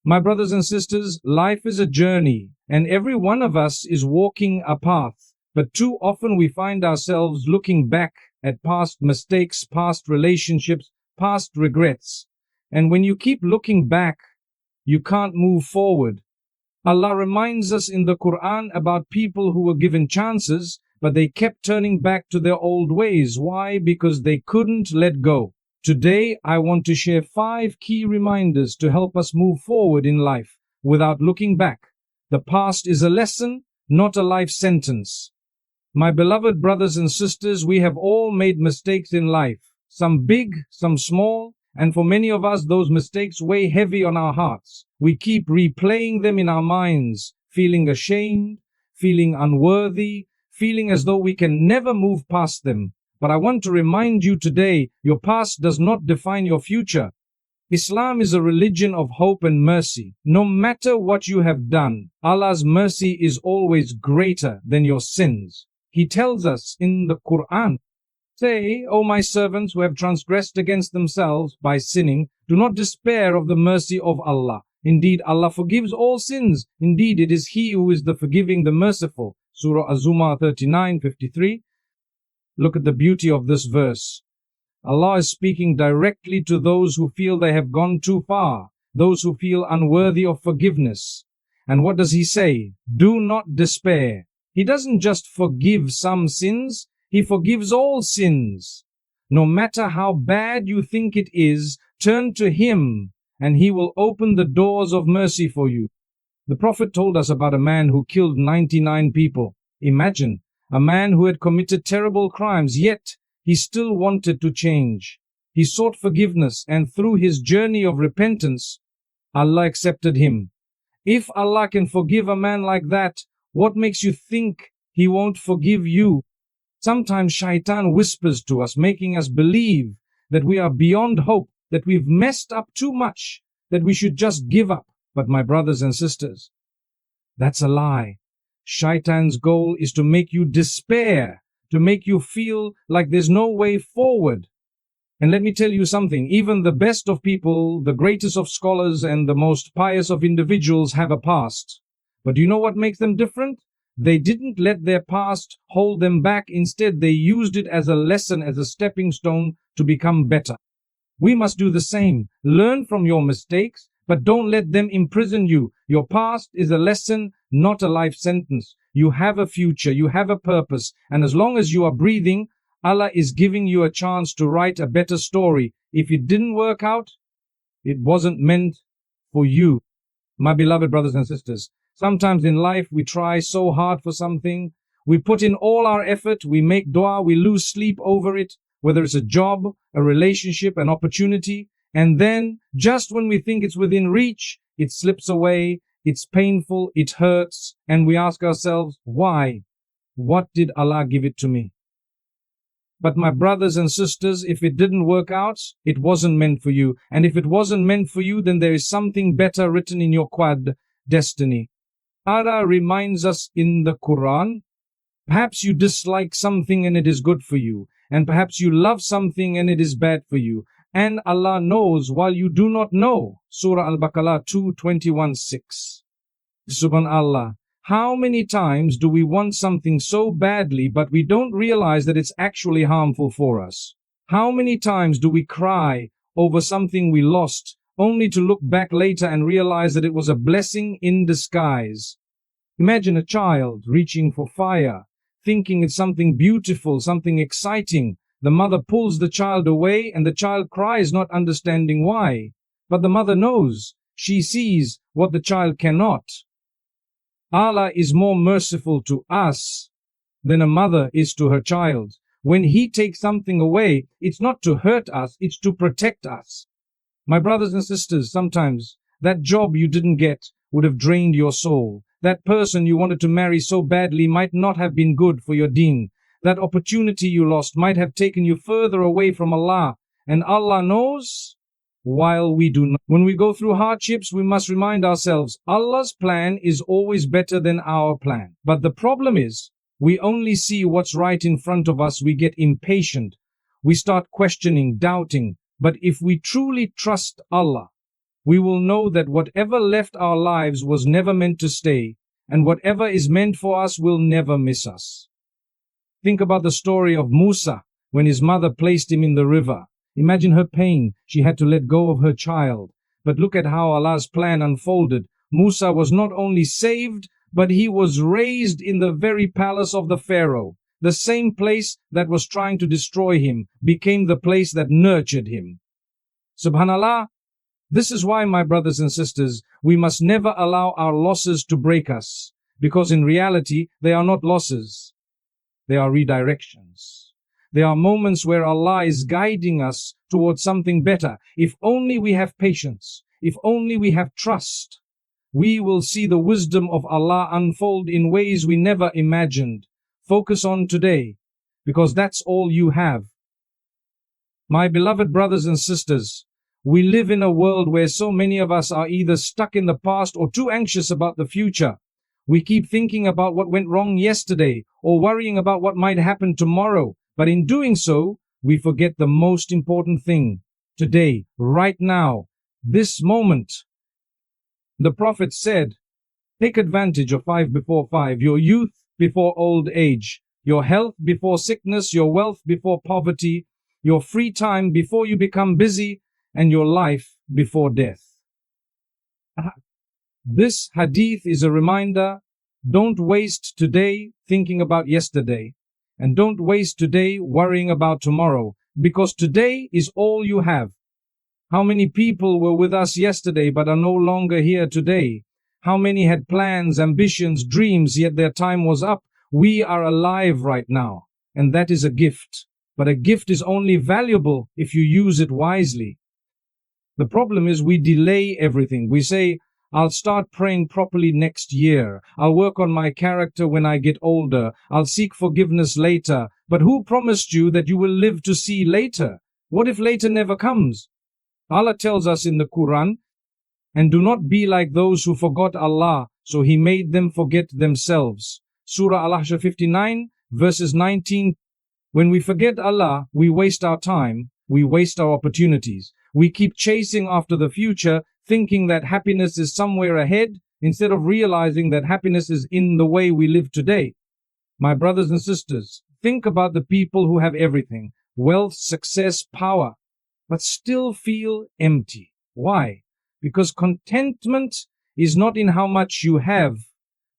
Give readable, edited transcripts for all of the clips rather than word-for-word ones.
My brothers and sisters, life is a journey, and every one of us is walking a path. But too often we find ourselves looking back at past mistakes, past relationships, past regrets. And when you keep looking back, you can't move forward. Allah reminds us in the Quran about people who were given chances, but they kept turning back to their old ways. Why? Because they couldn't let go. Today, I want to share 5 key reminders to help us move forward in life without looking back. The past is a lesson, not a life sentence. My beloved brothers and sisters, we have all made mistakes in life, some big, some small, and for many of us, those mistakes weigh heavy on our hearts. We keep replaying them in our minds, feeling ashamed, feeling unworthy, feeling as though we can never move past them. But I want to remind you today, your past does not define your future. Islam is a religion of hope and mercy. No matter what you have done, Allah's mercy is always greater than your sins. He tells us in the Quran, "Say, O my servants who have transgressed against themselves by sinning, do not despair of the mercy of Allah. Indeed, Allah forgives all sins. Indeed, it is He who is the forgiving, the merciful." Surah Az-Zumar 39:53. Look at the beauty of this verse. Allah is speaking directly to those who feel they have gone too far, those who feel unworthy of forgiveness. And what does He say? Do not despair. He doesn't just forgive some sins, He forgives all sins. No matter how bad you think it is, turn to Him and He will open the doors of mercy for you. The Prophet told us about a man who killed 99 people. Imagine, a man who had committed terrible crimes, yet he still wanted to change. He sought forgiveness, and through his journey of repentance, Allah accepted him. If Allah can forgive a man like that, what makes you think He won't forgive you? Sometimes shaitan whispers to us, making us believe that we are beyond hope, that we've messed up too much, that we should just give up. But my brothers and sisters, that's a lie. Shaitan's goal is to make you despair, to make you feel like there's no way forward. And let me tell you something, even the best of people, the greatest of scholars, and the most pious of individuals have a past. But do you know what makes them different? They didn't let their past hold them back. Instead, they used it as a lesson, as a stepping stone to become better. We must do the same. Learn from your mistakes, but don't let them imprison you. Your past is a lesson, not a life sentence. You have a future, you have a purpose, and as long as you are breathing, Allah is giving you a chance to write a better story. If it didn't work out, it wasn't meant for you. My beloved brothers and sisters, sometimes in life we try so hard for something, we put in all our effort, we make dua, we lose sleep over it, whether it's a job, a relationship, an opportunity, and then just when we think it's within reach, it slips away, it's painful, it hurts, and we ask ourselves, why? What did Allah give it to me? But my brothers and sisters, if it didn't work out, it wasn't meant for you. And if it wasn't meant for you, then there is something better written in your quad destiny. Allah reminds us in the Quran, perhaps you dislike something and it is good for you, and perhaps you love something and it is bad for you. And Allah knows while you do not know. Surah Al-Baqarah 2:21-6. Subhanallah. How many times do we want something so badly but we don't realize that it's actually harmful for us? How many times do we cry over something we lost only to look back later and realize that it was a blessing in disguise? Imagine a child reaching for fire, thinking it's something beautiful, something exciting. The mother pulls the child away and the child cries, not understanding why. But the mother knows. She sees what the child cannot. Allah is more merciful to us than a mother is to her child. When He takes something away, it's not to hurt us, it's to protect us. My brothers and sisters, sometimes that job you didn't get would have drained your soul. That person you wanted to marry so badly might not have been good for your deen. That opportunity you lost might have taken you further away from Allah. And Allah knows while we do not. When we go through hardships, we must remind ourselves, Allah's plan is always better than our plan. But the problem is, we only see what's right in front of us. We get impatient. We start questioning, doubting. But if we truly trust Allah, we will know that whatever left our lives was never meant to stay, and whatever is meant for us will never miss us. Think about the story of Musa when his mother placed him in the river. Imagine her pain. She had to let go of her child. But look at how Allah's plan unfolded. Musa was not only saved, but he was raised in the very palace of the Pharaoh. The same place that was trying to destroy him became the place that nurtured him. Subhanallah, this is why, my brothers and sisters, we must never allow our losses to break us, because in reality, they are not losses. They are redirections. They are moments where Allah is guiding us towards something better. If only we have patience, if only we have trust, we will see the wisdom of Allah unfold in ways we never imagined. Focus on today, because that's all you have. My beloved brothers and sisters, we live in a world where so many of us are either stuck in the past or too anxious about the future. We keep thinking about what went wrong yesterday or worrying about what might happen tomorrow. But in doing so, we forget the most important thing. Today, right now, this moment. The Prophet said, take advantage of 5 before 5, your youth before old age, your health before sickness, your wealth before poverty, your free time before you become busy, and your life before death. This hadith is a reminder, don't waste today thinking about yesterday, and don't waste today worrying about tomorrow, because today is all you have. How many people were with us yesterday but are no longer here today? How many had plans, ambitions, dreams, yet their time was up? We are alive right now, and that is a gift. But a gift is only valuable if you use it wisely. The problem is we delay everything. We say, I'll start praying properly next year. I'll work on my character when I get older. I'll seek forgiveness later. But who promised you that you will live to see later? What if later never comes? Allah tells us in the Quran, and do not be like those who forgot Allah, so He made them forget themselves. Surah Al-Ahzab 59, verses 19. When we forget Allah, we waste our time, we waste our opportunities. We keep chasing after the future, thinking that happiness is somewhere ahead, instead of realizing that happiness is in the way we live today. My brothers and sisters, think about the people who have everything, wealth, success, power, but still feel empty. Why? Because contentment is not in how much you have,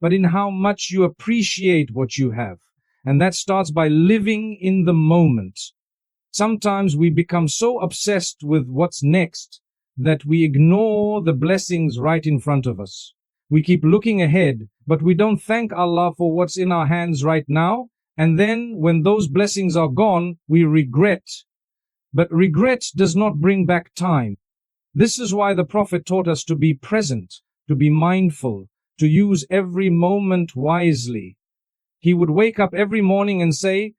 but in how much you appreciate what you have. And that starts by living in the moment. Sometimes we become so obsessed with what's next that we ignore the blessings right in front of us. We keep looking ahead, but we don't thank Allah for what's in our hands right now. And then when those blessings are gone, we regret. But regret does not bring back time. This is why the Prophet taught us to be present, to be mindful, to use every moment wisely. He would wake up every morning and say,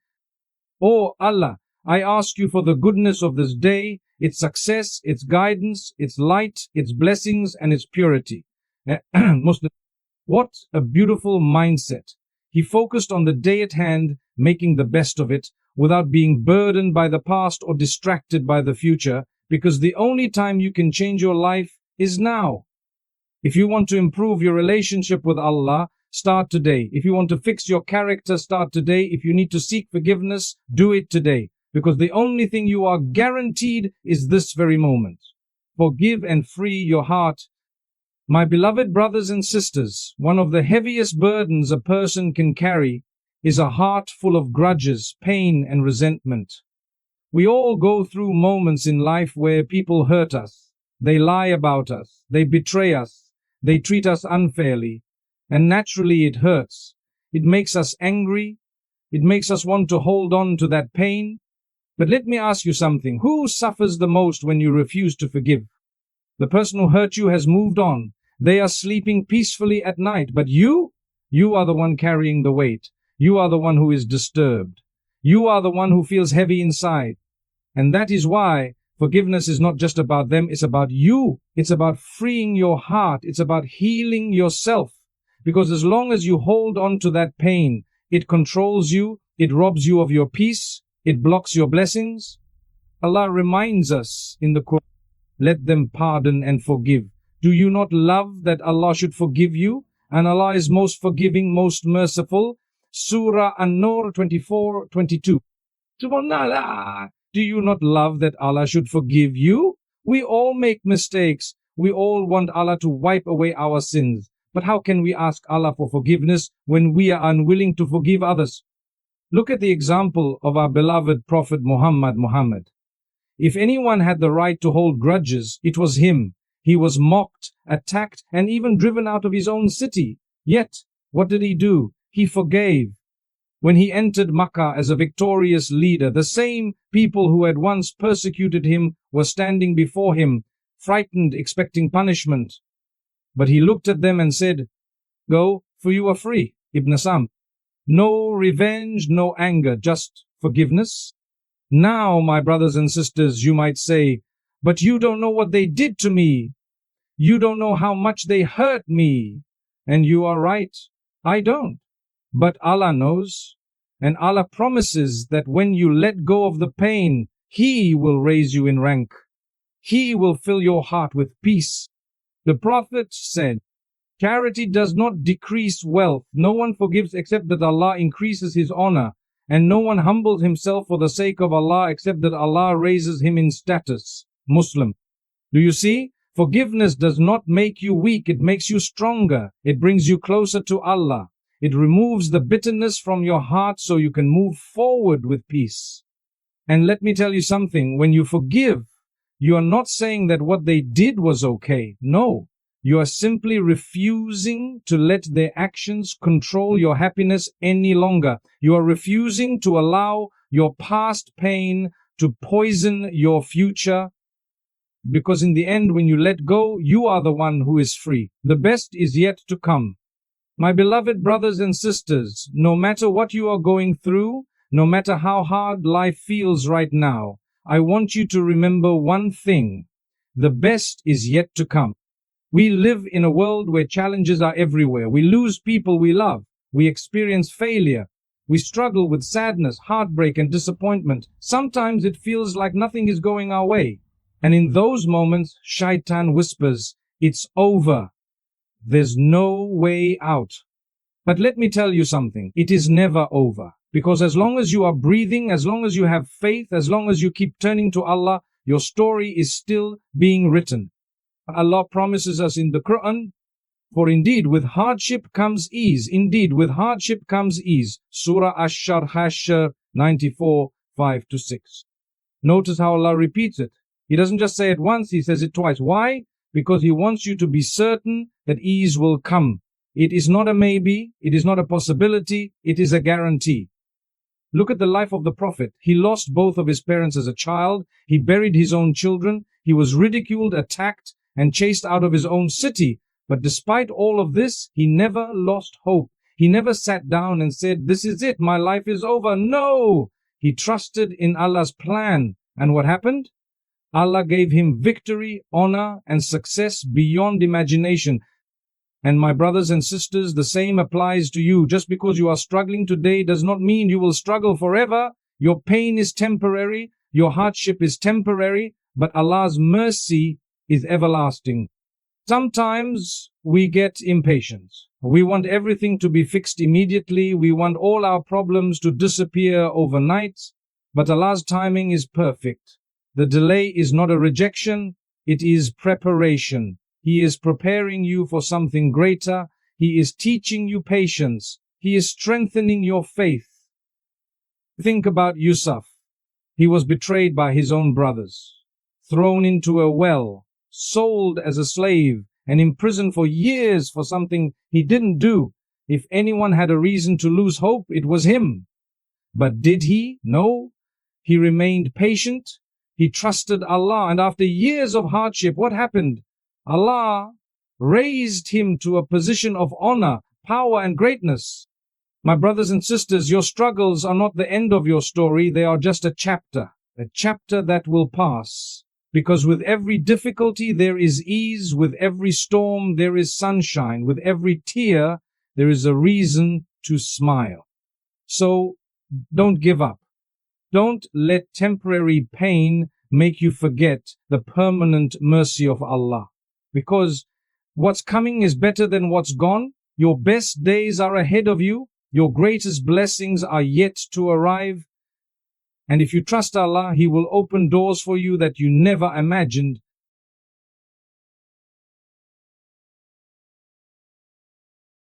"Oh Allah, I ask you for the goodness of this day, its success, its guidance, its light, its blessings, and its purity." Muslim, what a beautiful mindset. He focused on the day at hand, making the best of it, without being burdened by the past or distracted by the future, because the only time you can change your life is now. If you want to improve your relationship with Allah, start today. If you want to fix your character, start today. If you need to seek forgiveness, do it today. Because the only thing you are guaranteed is this very moment. Forgive and free your heart. My beloved brothers and sisters, one of the heaviest burdens a person can carry is a heart full of grudges, pain, and resentment. We all go through moments in life where people hurt us, they lie about us, they betray us, they treat us unfairly, and naturally it hurts. It makes us angry, it makes us want to hold on to that pain. But let me ask you something. Who suffers the most when you refuse to forgive? The person who hurt you has moved on. They are sleeping peacefully at night. But you are the one carrying the weight. You are the one who is disturbed. You are the one who feels heavy inside. And that is why forgiveness is not just about them, it's about you. It's about freeing your heart. It's about healing yourself. Because as long as you hold on to that pain, it controls you, it robs you of your peace, it blocks your blessings. Allah reminds us in the Quran, let them pardon and forgive. Do you not love that Allah should forgive you? And Allah is most forgiving, most merciful. Surah An-Nur 24:22. Subhanallah. Do you not love that Allah should forgive you? We all make mistakes. We all want Allah to wipe away our sins. But how can we ask Allah for forgiveness when we are unwilling to forgive others? Look at the example of our beloved Prophet Muhammad. If anyone had the right to hold grudges, it was him. He was mocked, attacked, and even driven out of his own city. Yet, what did he do? He forgave. When he entered Makkah as a victorious leader, the same people who had once persecuted him were standing before him, frightened, expecting punishment. But he looked at them and said, "Go, for you are free." Ibn Sam. No revenge, no anger, just forgiveness. Now, my brothers and sisters, you might say, "But you don't know what they did to me. You don't know how much they hurt me." And you are right, I don't. But Allah knows, and Allah promises that when you let go of the pain, He will raise you in rank. He will fill your heart with peace. The Prophet said, "Charity does not decrease wealth. No one forgives except that Allah increases his honor, and no one humbles himself for the sake of Allah except that Allah raises him in status." Muslim. Do you see? Forgiveness does not make you weak, it makes you stronger. It brings you closer to Allah. It removes the bitterness from your heart so you can move forward with peace. And let me tell you something, when you forgive, you are not saying that what they did was okay. No, you are simply refusing to let their actions control your happiness any longer. You are refusing to allow your past pain to poison your future. Because in the end, when you let go, you are the one who is free. The best is yet to come. My beloved brothers and sisters, no matter what you are going through, no matter how hard life feels right now, I want you to remember one thing. The best is yet to come. We live in a world where challenges are everywhere. We lose people we love. We experience failure. We struggle with sadness, heartbreak, and disappointment. Sometimes it feels like nothing is going our way. And in those moments, Shaitan whispers, "It's over. There's no way out." But let me tell you something. It is never over. Because as long as you are breathing, as long as you have faith, as long as you keep turning to Allah, your story is still being written. Allah promises us in the Quran, "For indeed with hardship comes ease." Indeed with hardship comes ease. Surah Ash-Hashr 94, 5-6. Notice how Allah repeats it. He doesn't just say it once, He says it twice. Why? Because He wants you to be certain that ease will come. It is not a maybe, it is not a possibility, it is a guarantee. Look at the life of the Prophet. He lost both of his parents as a child. He buried his own children. He was ridiculed, attacked, and chased out of his own city. But despite all of this, he never lost hope. He never sat down and said, "This is it, my life is over." No! He trusted in Allah's plan. And what happened? Allah gave him victory, honor, and success beyond imagination. And my brothers and sisters, the same applies to you. Just because you are struggling today does not mean you will struggle forever. Your pain is temporary, your hardship is temporary, but Allah's mercy is everlasting. Sometimes we get impatient. We want everything to be fixed immediately. We want all our problems to disappear overnight. But Allah's timing is perfect. The delay is not a rejection, it is preparation. He is preparing you for something greater. He is teaching you patience. He is strengthening your faith. Think about Yusuf. He was betrayed by his own brothers, thrown into a well, sold as a slave, and imprisoned for years for something he didn't do. If anyone had a reason to lose hope, it was him. But did he? No. He remained patient. He trusted Allah, and after years of hardship, what happened? Allah raised him to a position of honor, power, and greatness. My brothers and sisters, your struggles are not the end of your story, they are just a chapter that will pass. Because with every difficulty there is ease, with every storm there is sunshine, with every tear there is a reason to smile. So don't give up. Don't let temporary pain make you forget the permanent mercy of Allah. Because what's coming is better than what's gone. Your best days are ahead of you. Your greatest blessings are yet to arrive. And if you trust Allah, He will open doors for you that you never imagined.